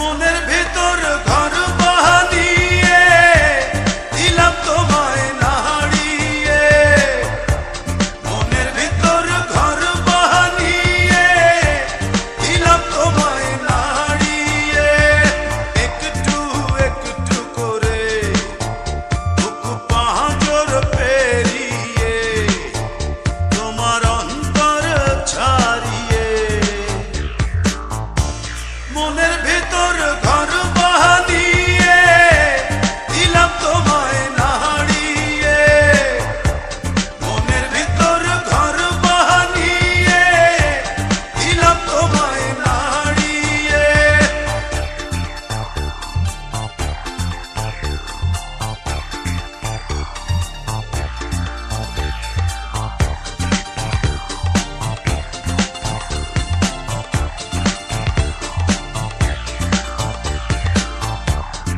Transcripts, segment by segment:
মনের ভেতর ঘর বানিয়ে দিলাম তোমায় নাড়িয়ে, মনের ভেতর ঘর বানিয়ে দিলাম তোমায় নাড়িয়ে, একটু একটু করে বুক পাঁজর পেরিয়ে তোমার অন্তর ছাড়িয়ে, মনের ভেতর ঘর বানিয়ে দিলাম তোমায় নাড়িয়ে, মনের ভেতর ঘর বানিয়ে দিলাম তোমায় নাড়িয়ে।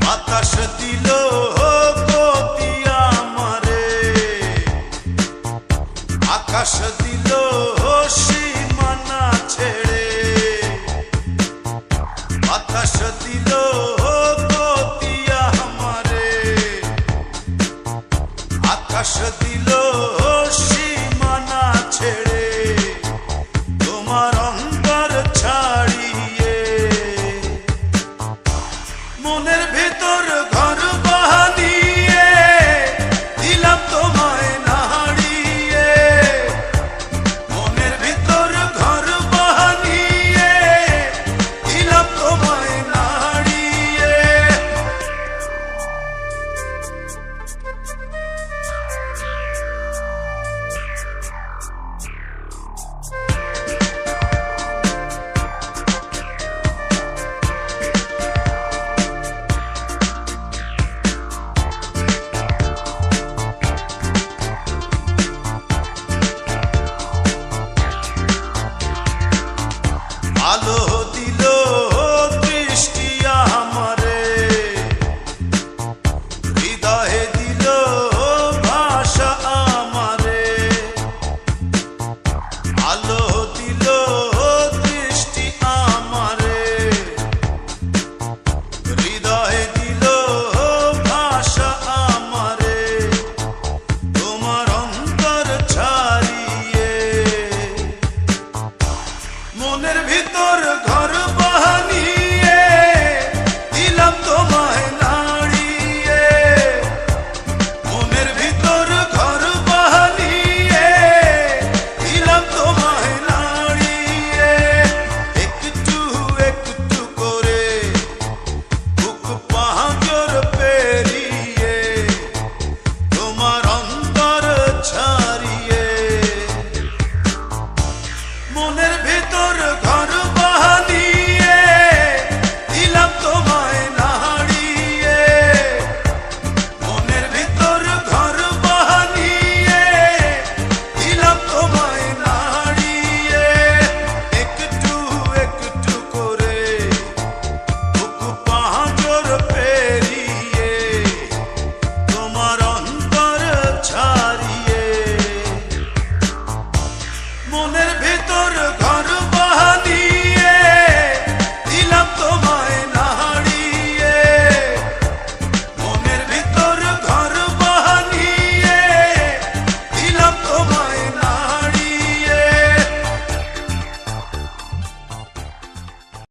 বাতাস দিল গতি আমারে, আকাশ দিল সীমানা ছেড়ে, বাতাস দিল